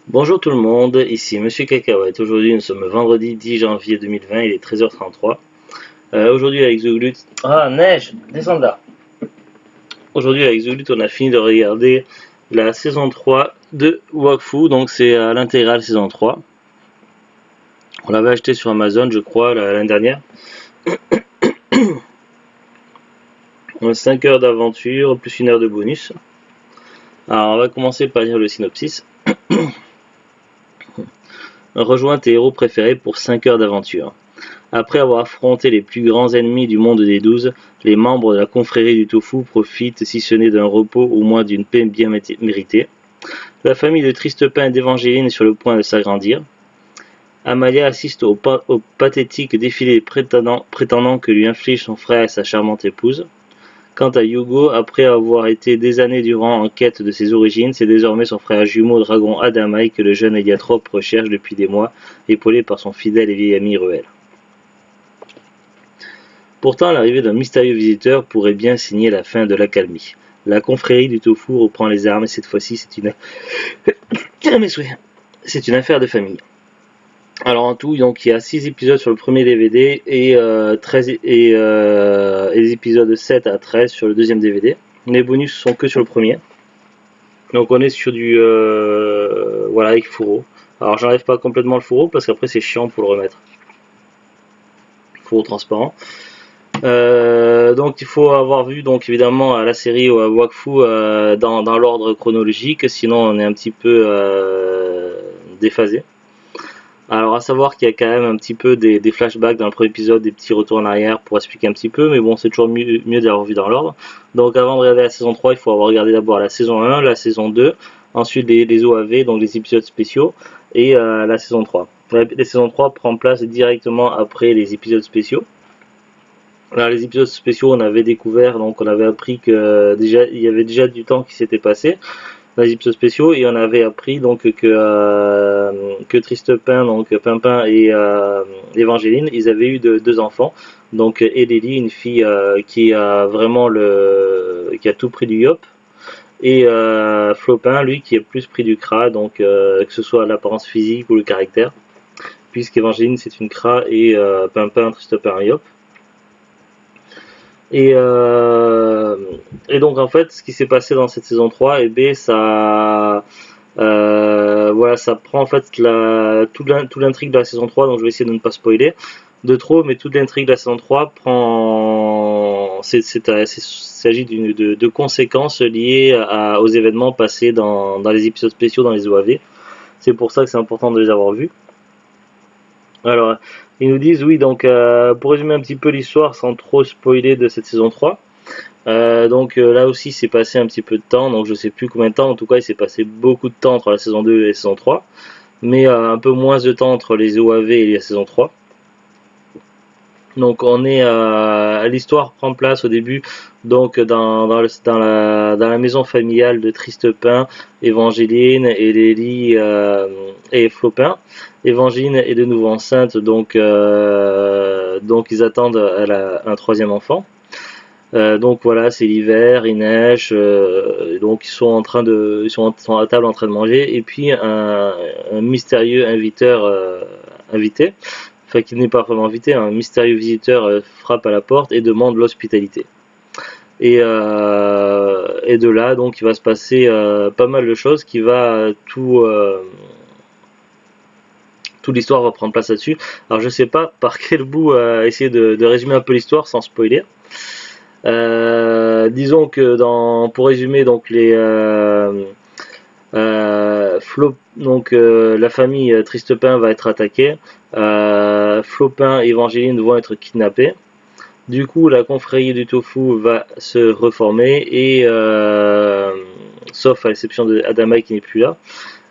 Bonjour tout le monde, ici Monsieur Cacahuète. Aujourd'hui nous sommes le vendredi 10 janvier 2020, il est 13h33. Aujourd'hui avec Zuglut... Ah, neige, descends de là. Aujourd'hui avec Zuglut on a fini de regarder la saison 3 de Wakfu, donc c'est à l'intégrale saison 3. On l'avait acheté sur Amazon je crois l'année dernière. On a 5 heures d'aventure plus 1 heure de bonus. Alors on va commencer par lire le synopsis. Rejoins tes héros préférés pour 5 heures d'aventure. Après avoir affronté les plus grands ennemis du monde des 12, les membres de la confrérie du tofu profitent, si ce n'est d'un repos, au moins d'une paix bien méritée. La famille de Tristepin et d'Évangéline est sur le point de s'agrandir. Amalia assiste au pathétique défilé prétendant que lui inflige son frère et sa charmante épouse. Quant à Yugo, après avoir été des années durant en quête de ses origines, c'est désormais son frère jumeau dragon Adamai que le jeune Héliatrope recherche depuis des mois, épaulé par son fidèle et vieil ami Ruel. Pourtant, l'arrivée d'un mystérieux visiteur pourrait bien signer la fin de l'accalmie. La confrérie du tofu reprend les armes et cette fois-ci c'est une... c'est une affaire de famille. Alors en tout, donc, il y a 6 épisodes sur le premier DVD et, 13, et les épisodes 7 à 13 sur le deuxième DVD. Les bonus sont que sur le premier. Donc on est sur du... voilà, avec fourreau. Alors j'enlève pas complètement le fourreau parce qu'après c'est chiant pour le remettre. Fourreau transparent. Donc il faut avoir vu donc évidemment la série Wakfu dans l'ordre chronologique, sinon on est un petit peu déphasé. Alors à savoir qu'il y a quand même un petit peu des flashbacks dans le premier épisode, des petits retours en arrière pour expliquer un petit peu, mais bon c'est toujours mieux d'avoir vu dans l'ordre. Donc avant de regarder la saison 3, il faut avoir regardé d'abord la saison 1, la saison 2, ensuite les OAV, donc les épisodes spéciaux, et la saison 3. La saison 3 prend place directement après les épisodes spéciaux. Alors les épisodes spéciaux, on avait découvert, donc on avait appris que déjà il y avait déjà du temps qui s'était passé dans les épisodes spéciaux et on avait appris donc que Tristepin, donc Pimpin et Évangéline, ils avaient eu deux enfants, donc Elélie, une fille qui a vraiment qui a tout pris du yop, et Flopin, lui, qui est plus pris du cra, donc que ce soit l'apparence physique ou le caractère, puisqu'Évangéline c'est une cra et Pimpin, Tristepin un yop. Et, euh, et donc en fait, ce qui s'est passé dans cette saison 3, et B, voilà, ça prend en fait toute l'intrigue de la saison 3, donc je vais essayer de ne pas spoiler de trop, mais toute l'intrigue de la saison 3 prend, il s'agit de conséquences liées aux événements passés dans les épisodes spéciaux, dans les OAV. C'est pour ça que c'est important de les avoir vus. Alors, ils nous disent, oui, donc pour résumer un petit peu l'histoire sans trop spoiler de cette saison 3, donc là aussi c'est passé un petit peu de temps, donc je sais plus combien de temps, en tout cas il s'est passé beaucoup de temps entre la saison 2 et la saison 3, mais un peu moins de temps entre les OAV et la saison 3. Donc on est l'histoire prend place au début donc dans la maison familiale de Tristepin, Évangéline et Lélie et Flopin. Évangéline est de nouveau enceinte donc ils attendent un troisième enfant. Donc voilà, c'est l'hiver, il neige, donc ils sont à table en train de manger et puis un mystérieux invité, enfin qui n'est pas vraiment invité, un mystérieux visiteur frappe à la porte et demande l'hospitalité. Et de là, donc, il va se passer pas mal de choses, qui va toute l'histoire va prendre place là-dessus. Alors je sais pas par quel bout essayer de résumer un peu l'histoire sans spoiler. Disons que pour résumer donc la famille Tristepin va être attaquée. Flopin et Évangéline vont être kidnappés. Du coup, la confrérie du tofu va se reformer et sauf à l'exception d'Adamai qui n'est plus là.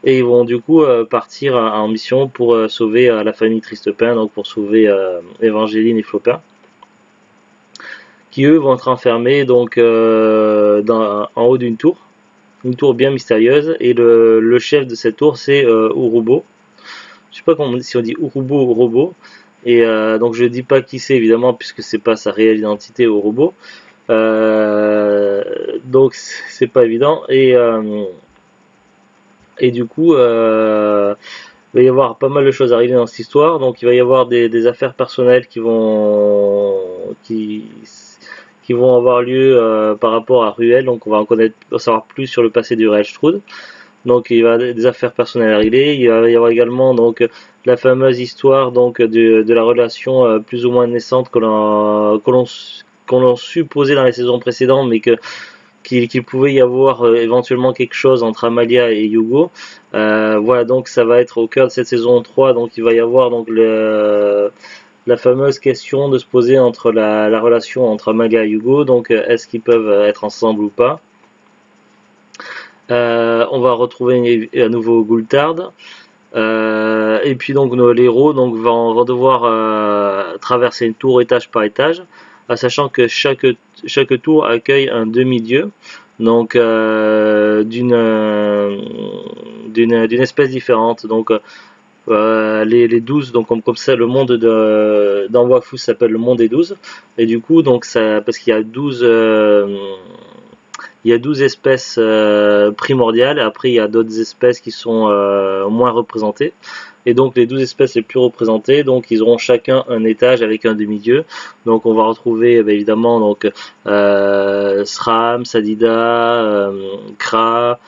Et ils vont du coup partir en mission pour sauver la famille Tristepin, donc pour sauver Évangéline et Flopin, qui eux vont être enfermés donc en haut d'une tour, une tour bien mystérieuse. Et le chef de cette tour c'est Urubo. Je sais pas si on dit Urubo ou Robo. Et donc je ne dis pas qui c'est évidemment puisque c'est pas sa réelle identité au robot. Donc c'est pas évident. Et du coup, il va y avoir pas mal de choses arriver dans cette histoire. Donc il va y avoir des affaires personnelles qui vont avoir lieu par rapport à Ruel. Donc on va en savoir plus sur le passé du Ruel Strud. Donc il va y avoir des affaires personnelles à régler. Il va y avoir également donc la fameuse histoire donc de la relation plus ou moins naissante qu'on l'on supposait dans les saisons précédentes, mais qu'il pouvait y avoir éventuellement quelque chose entre Amalia et Yugo. Voilà, donc ça va être au cœur de cette saison 3. Donc il va y avoir donc la fameuse question de se poser entre la relation entre Amalia et Yugo. Donc est-ce qu'ils peuvent être ensemble ou pas. On va retrouver à nouveau Gulthard. Et puis donc les héros donc, vont devoir traverser une tour étage par étage, sachant que chaque tour accueille un demi-dieu, donc d'une espèce différente. Donc les 12, donc comme ça, le monde dans Wakfu s'appelle le monde des 12, et du coup donc ça, parce qu'il y a 12 espèces primordiales. Après il y a d'autres espèces qui sont moins représentées, et donc les 12 espèces les plus représentées, donc ils auront chacun un étage avec un demi-dieu. Donc on va retrouver évidemment donc Sram, Sadida, Kra,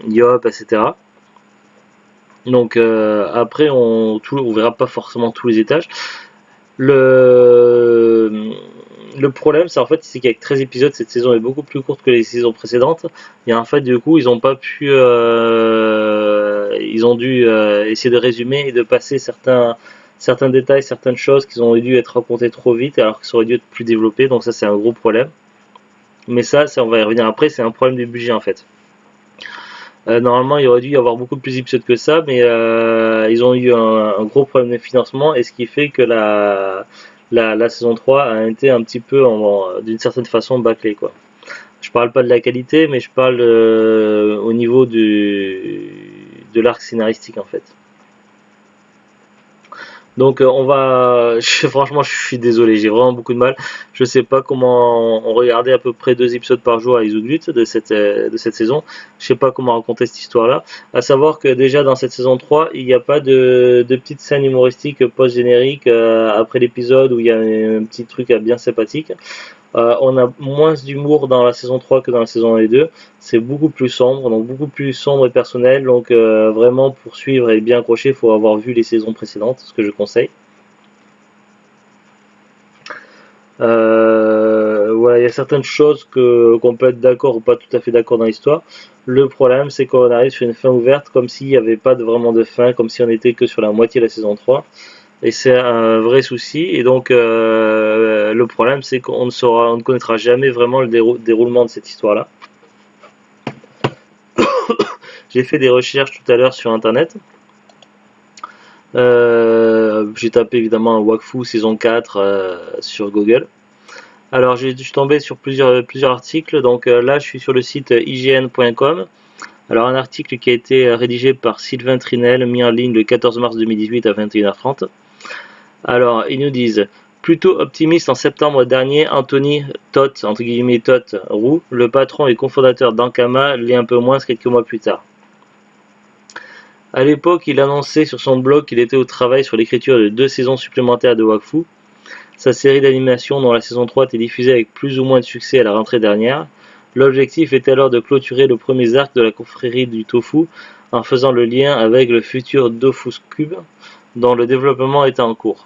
Yop, etc. Donc après on verra pas forcément tous les étages. Le problème, c'est qu'avec 13 épisodes, cette saison est beaucoup plus courte que les saisons précédentes. Et en fait, du coup, ils ont pas pu, ils ont dû essayer de résumer et de passer certains détails, certaines choses qui ont dû être racontées trop vite, alors que ça aurait dû être plus développé. Donc ça, c'est un gros problème. Mais ça, on va y revenir après. C'est un problème du budget en fait. Normalement, il aurait dû y avoir beaucoup plus d'épisodes que ça, mais ils ont eu un gros problème de financement, et ce qui fait que la saison 3 a été un petit peu, d'une certaine façon, bâclée, quoi. Je parle pas de la qualité, mais je parle au niveau de l'arc scénaristique, en fait. Donc franchement, je suis désolé, j'ai vraiment beaucoup de mal. Je sais pas comment on regardait à peu près 2 épisodes par jour à Isoglut de cette saison. Je sais pas comment raconter cette histoire-là. À savoir que déjà dans cette saison 3, il n'y a pas de petites scènes humoristiques post-générique après l'épisode, où il y a un petit truc bien sympathique. On a moins d'humour dans la saison 3 que dans la saison 1 et 2. C'est beaucoup plus sombre, donc beaucoup plus sombre et personnel. Donc vraiment, pour suivre et bien accrocher, il faut avoir vu les saisons précédentes, ce que je conseille. Voilà, il y a certaines choses qu'on peut être d'accord ou pas tout à fait d'accord dans l'histoire. Le problème, c'est qu'on arrive sur une fin ouverte, comme s'il n'y avait pas vraiment de fin, comme si on était que sur la moitié de la saison 3. Et c'est un vrai souci. Et donc le problème, c'est qu'on ne connaîtra jamais vraiment le déroulement de cette histoire-là. J'ai fait des recherches tout à l'heure sur internet. J'ai tapé évidemment Wakfu saison 4 sur Google. Alors je suis tombé sur plusieurs articles. Donc là, je suis sur le site ign.com. Alors un article qui a été rédigé par Sylvain Trinel, mis en ligne le 14 mars 2018 à 21h30. Alors, ils nous disent: plutôt optimiste en septembre dernier, Anthony Toth, entre guillemets Toth Roux, le patron et cofondateur d'Ankama, l'est un peu moins quelques mois plus tard. À l'époque, il annonçait sur son blog qu'il était au travail sur l'écriture de 2 saisons supplémentaires de Wakfu, sa série d'animation dont la saison 3 était diffusée avec plus ou moins de succès à la rentrée dernière. L'objectif était alors de clôturer le premier arc de la confrérie du tofu en faisant le lien avec le futur Dofus Cube, dont le développement était en cours.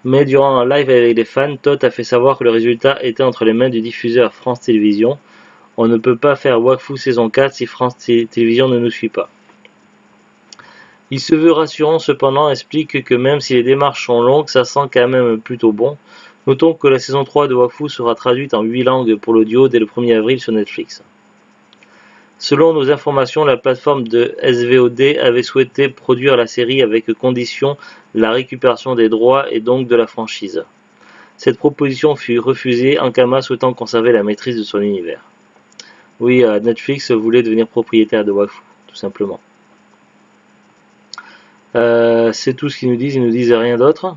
Mais durant un live avec les fans, Toth a fait savoir que le résultat était entre les mains du diffuseur France Télévisions. On ne peut pas faire Wakfu saison 4 si France Télévisions ne nous suit pas. Il se veut rassurant cependant, explique que même si les démarches sont longues, ça sent quand même plutôt bon. Notons que la saison 3 de Wakfu sera traduite en 8 langues pour l'audio dès le 1er avril sur Netflix. Selon nos informations, la plateforme de SVOD avait souhaité produire la série avec condition la récupération des droits et donc de la franchise. Cette proposition fut refusée, Ankama souhaitant conserver la maîtrise de son univers. Oui, Netflix voulait devenir propriétaire de Wakfu, tout simplement. C'est tout ce qu'ils nous disent, ils nous disent rien d'autre.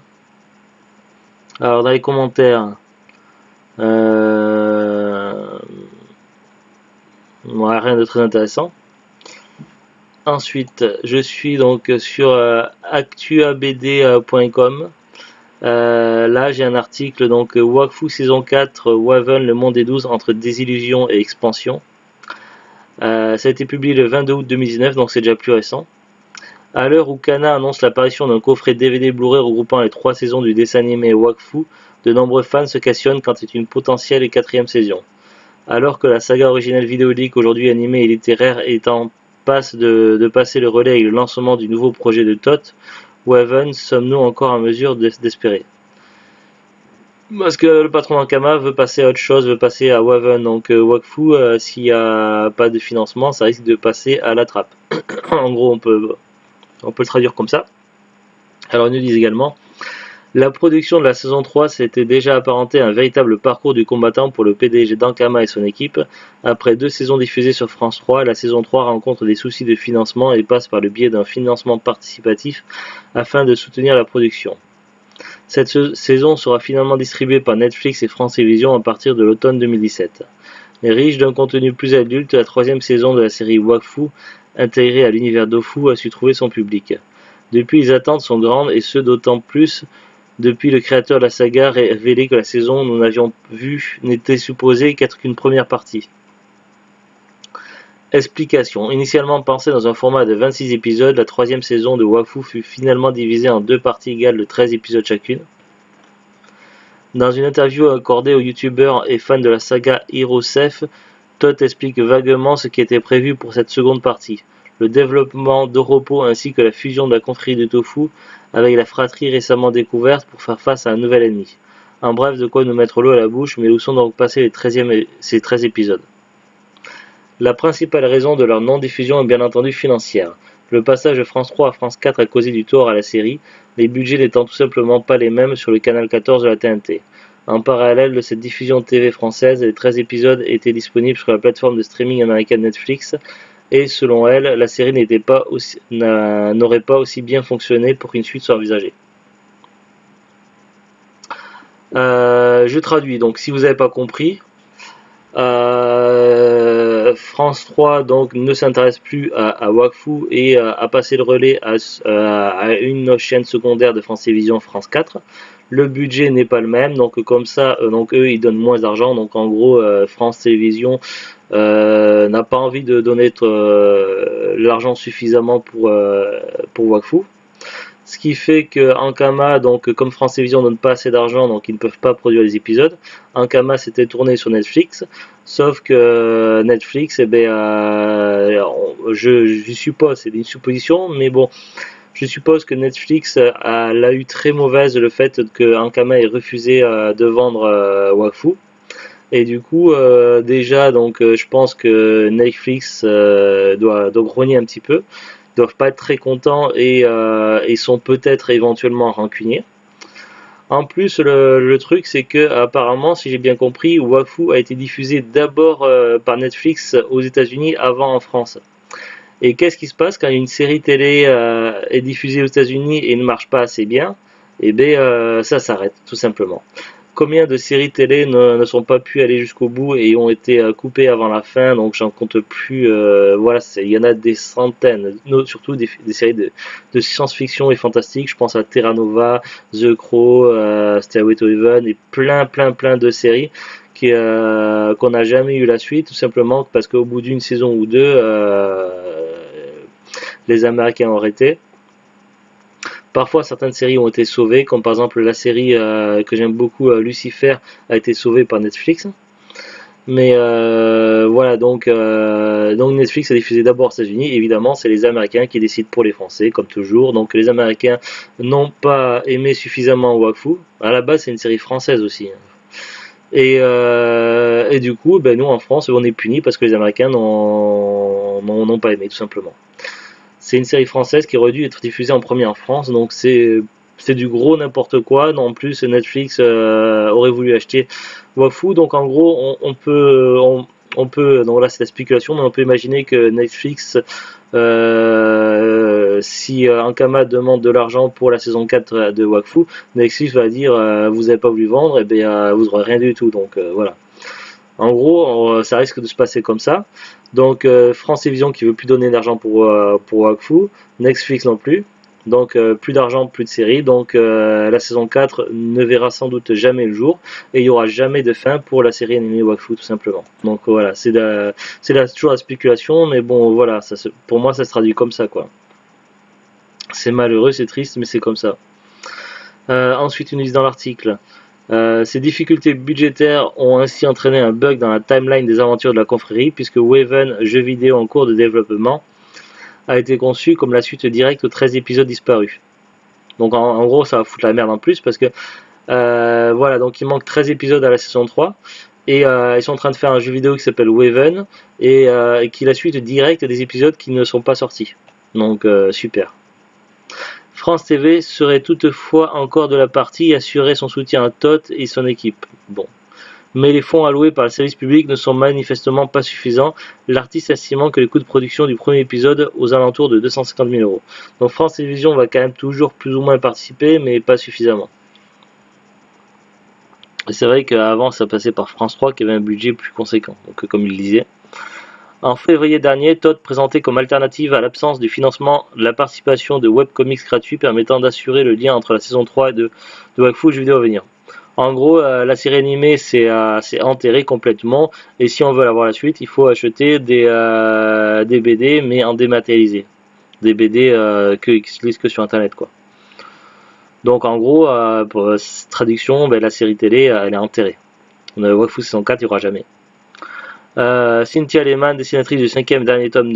Alors dans les commentaires, Ouais, rien de très intéressant. Ensuite, je suis donc sur actuabd.com. Là, j'ai un article, donc Wakfu saison 4, Waven, le monde des 12 entre désillusion et expansion. Ça a été publié le 22 août 2019, donc c'est déjà plus récent. À l'heure où Kana annonce l'apparition d'un coffret DVD Blu-ray regroupant les 3 saisons du dessin animé Wakfu, de nombreux fans se questionnent quant à une potentielle 4e saison. Alors que la saga originale vidéoludique, aujourd'hui animée et littéraire, est en passe de passer le relais avec le lancement du nouveau projet de Tot, Waven, sommes-nous encore en mesure d'espérer? Parce que le patron d'Ankama veut passer à autre chose, veut passer à Waven, donc Wakfu, s'il n'y a pas de financement, ça risque de passer à la trappe. En gros, on peut le traduire comme ça. Alors ils nous disent également: la production de la saison 3 s'était déjà apparentée à un véritable parcours du combattant pour le PDG d'Ankama et son équipe. Après 2 saisons diffusées sur France 3, la saison 3 rencontre des soucis de financement et passe par le biais d'un financement participatif afin de soutenir la production. Cette saison sera finalement distribuée par Netflix et France Télévisions à partir de l'automne 2017. Mais riche d'un contenu plus adulte, la 3e saison de la série Wakfu, intégrée à l'univers d'Ofu, a su trouver son public. Depuis, les attentes sont grandes, et ce d'autant plus depuis le créateur de la saga révélé que la saison nous n'avions vu n'était supposée qu'être qu'une première partie. Explication. Initialement pensée dans un format de 26 épisodes, la 3e saison de Wakfu fut finalement divisée en 2 parties égales de 13 épisodes chacune. Dans une interview accordée aux youtubeurs et fans de la saga Hirosef, Tot explique vaguement ce qui était prévu pour cette seconde partie: le développement d'Oropo ainsi que la fusion de la confrérie de Tofu avec la fratrie récemment découverte pour faire face à un nouvel ennemi. En bref, de quoi nous mettre l'eau à la bouche, mais où sont donc passés ces 13 épisodes? La principale raison de leur non-diffusion est bien entendu financière. Le passage de France 3 à France 4 a causé du tort à la série, les budgets n'étant tout simplement pas les mêmes sur le canal 14 de la TNT. En parallèle de cette diffusion TV française, les 13 épisodes étaient disponibles sur la plateforme de streaming américaine Netflix, et selon elle, la série n'aurait pas aussi bien fonctionné pour qu'une suite soit envisagée. Je traduis, donc si vous n'avez pas compris, France 3 donc ne s'intéresse plus à Wakfu et a passé le relais à une chaîne secondaire de France Télévisions, France 4. Le budget n'est pas le même, donc comme ça, donc eux ils donnent moins d'argent, donc en gros France Télévisions n'a pas envie de donner l'argent suffisamment pour Wakfu. Ce qui fait que Ankama, donc comme France Télévisions donne pas assez d'argent, donc ils ne peuvent pas produire les épisodes. Ankama s'était tourné sur Netflix, sauf que Netflix, je suppose, c'est une supposition, mais bon, je suppose que Netflix l'a eu très mauvaise le fait que Ankama ait refusé de vendre Wakfu. Et du coup, déjà, donc je pense que Netflix doit grogner un petit peu. Doivent pas être très contents et sont peut-être éventuellement rancuniers. En plus, le truc c'est que apparemment, si j'ai bien compris, Wakfu a été diffusé d'abord par Netflix aux États-Unis avant en France. Et qu'est-ce qui se passe quand une série télé est diffusée aux États-Unis et ne marche pas assez bien? Eh bien, ça s'arrête tout simplement. Combien de séries télé ne sont pas pu aller jusqu'au bout et ont été coupées avant la fin, donc j'en compte plus. Voilà, il y en a des centaines, surtout des séries de science-fiction et fantastique. Je pense à Terra Nova, The Crow, Stairway to Heaven et plein de séries qu'on n'a jamais eu la suite, tout simplement parce qu'au bout d'une saison ou deux, les Américains ont arrêté. Parfois, certaines séries ont été sauvées, comme par exemple la série que j'aime beaucoup, Lucifer, a été sauvée par Netflix. Mais voilà, donc Netflix a diffusé d'abord aux États-Unis. Évidemment, c'est les Américains qui décident pour les Français, comme toujours. Donc les Américains n'ont pas aimé suffisamment Wakfu. À la base, c'est une série française aussi. Et du coup, nous en France, on est punis parce que les Américains n'ont pas aimé, tout simplement. C'est une série française qui aurait dû être diffusée en premier en France, donc c'est du gros n'importe quoi. En plus, Netflix aurait voulu acheter Wakfu, donc en gros, on peut, donc là c'est la spéculation, mais on peut imaginer que Netflix, si Ankama demande de l'argent pour la saison 4 de Wakfu, Netflix va dire vous n'avez pas voulu vendre, et bien vous n'aurez rien du tout, donc voilà. En gros, ça risque de se passer comme ça. Donc France Télévisions qui veut plus donner d'argent pour Wakfu, Netflix non plus. Donc plus d'argent, plus de séries. Donc la saison 4 ne verra sans doute jamais le jour. Et il n'y aura jamais de fin pour la série animée Wakfu tout simplement. Donc voilà, c'est toujours la spéculation. Mais bon voilà, pour moi ça se traduit comme ça quoi. C'est malheureux, c'est triste, mais c'est comme ça. Ensuite, une liste dans l'article. Ces difficultés budgétaires ont ainsi entraîné un bug dans la timeline des aventures de la confrérie, puisque Waven, jeu vidéo en cours de développement, a été conçu comme la suite directe aux 13 épisodes disparus. Donc en gros, ça va foutre la merde en plus, parce que voilà, donc il manque 13 épisodes à la saison 3, et ils sont en train de faire un jeu vidéo qui s'appelle Waven, et qui est la suite directe des épisodes qui ne sont pas sortis. Donc super. France TV serait toutefois encore de la partie et assurait son soutien à Todd et son équipe. Bon. Mais les fonds alloués par le service public ne sont manifestement pas suffisants, l'artiste estimant que les coûts de production du premier épisode aux alentours de 250 000 euros. Donc France Télévisions va quand même toujours plus ou moins participer, mais pas suffisamment. C'est vrai qu'avant ça passait par France 3 qui avait un budget plus conséquent, donc comme il le disait. En février dernier, Todd présentait comme alternative à l'absence du financement la participation de webcomics gratuits permettant d'assurer le lien entre la saison 3 de Wakfu et jeux vidéo à venir. En gros, la série animée c'est enterré complètement et si on veut avoir la suite, il faut acheter des BD mais en dématérialisé. Des BD qui se lisent que sur internet quoi. Donc en gros, pour traduction, la série télé elle est enterrée. Wakfu saison 4, il n'y aura jamais. Cynthia Lehmann, dessinatrice du 5e dernier tome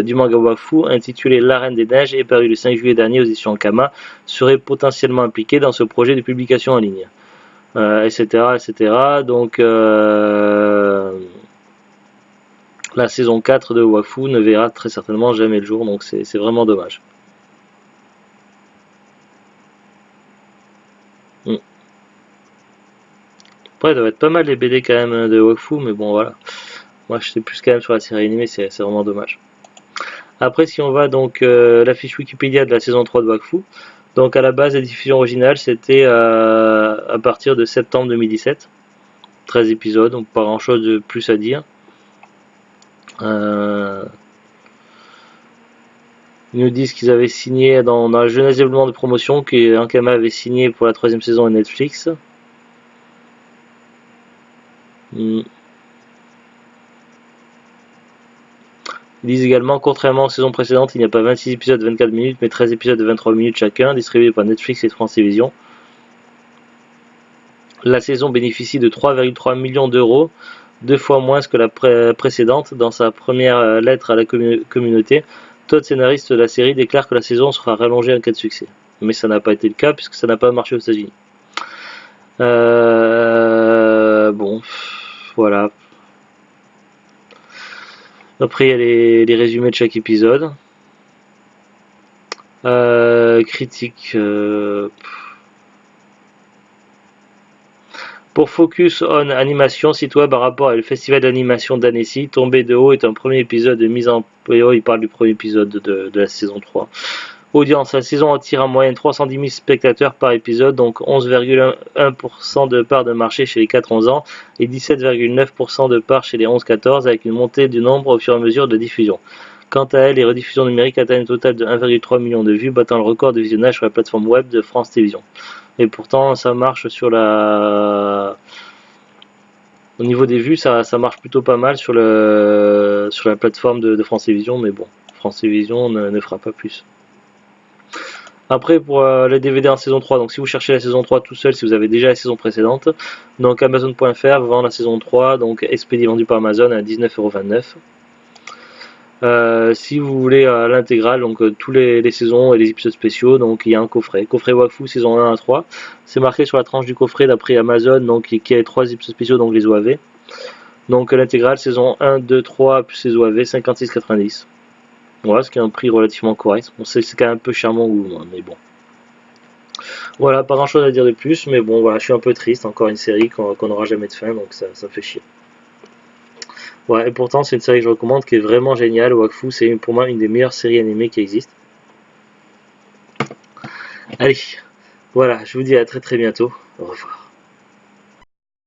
du manga Wakfu, intitulé La Reine des Neiges et paru le 5 juillet dernier aux éditions Kama, serait potentiellement impliquée dans ce projet de publication en ligne. Etc. Donc la saison 4 de Wakfu ne verra très certainement jamais le jour, donc c'est vraiment dommage. Après, il doit être pas mal les BD quand même de Wakfu, mais bon voilà. Moi je sais plus quand même sur la série animée, c'est vraiment dommage. Après si on va donc la fiche Wikipédia de la saison 3 de Wakfu, donc à la base la diffusion originale c'était à partir de septembre 2017, 13 épisodes, donc pas grand chose de plus à dire. Ils nous disent qu'ils avaient signé dans la jeunesse développement de promotion, qu'Ankama avait signé pour la 3e saison à Netflix. Ils disent également, contrairement aux saisons précédentes, il n'y a pas 26 épisodes de 24 minutes, mais 13 épisodes de 23 minutes chacun, distribués par Netflix et France Télévisions. La saison bénéficie de 3,3 millions d'euros, 2 fois moins que la précédente. Dans sa première lettre à la communauté, Todd, scénariste de la série, déclare que la saison sera rallongée en cas de succès. Mais ça n'a pas été le cas puisque ça n'a pas marché aux États-Unis. Bon, voilà. Après, il y a les résumés de chaque épisode. Critique. Pour Focus on Animation, site web à rapport avec le festival d'animation d'Annecy, Tombé de haut est un premier épisode de mise en... Il parle du premier épisode de la saison 3. Audience, la saison attire en moyenne 310 000 spectateurs par épisode, donc 11,1% de part de marché chez les 4-11 ans et 17,9% de part chez les 11-14 avec une montée du nombre au fur et à mesure de diffusion. Quant à elle, les rediffusions numériques atteignent un total de 1,3 million de vues, battant le record de visionnage sur la plateforme web de France Télévisions. Et pourtant, ça marche sur la... Au niveau des vues, ça marche plutôt pas mal sur la plateforme de France Télévisions, mais bon, France Télévisions ne fera pas plus. Après pour les DVD en saison 3, donc si vous cherchez la saison 3 tout seul, si vous avez déjà la saison précédente, donc Amazon.fr vend la saison 3, donc expédié vendu par Amazon à 19,29€. Si vous voulez l'intégrale, donc tous les saisons et les épisodes spéciaux, donc il y a un coffret Wakfu saison 1 à 3, c'est marqué sur la tranche du coffret d'après Amazon, donc qui a 3 épisodes spéciaux, donc les OAV. Donc l'intégrale saison 1, 2, 3 plus les OAV 56,90€. Voilà, ce qui est un prix relativement correct. Bon, c'est quand même un peu charmant, mais bon. Voilà, pas grand chose à dire de plus, mais bon, voilà, je suis un peu triste. Encore une série qu'on n'aura jamais de fin, donc ça fait chier. Voilà, et pourtant, c'est une série que je recommande qui est vraiment géniale. Wakfu, c'est pour moi une des meilleures séries animées qui existent. Allez, voilà, je vous dis à très bientôt. Au revoir.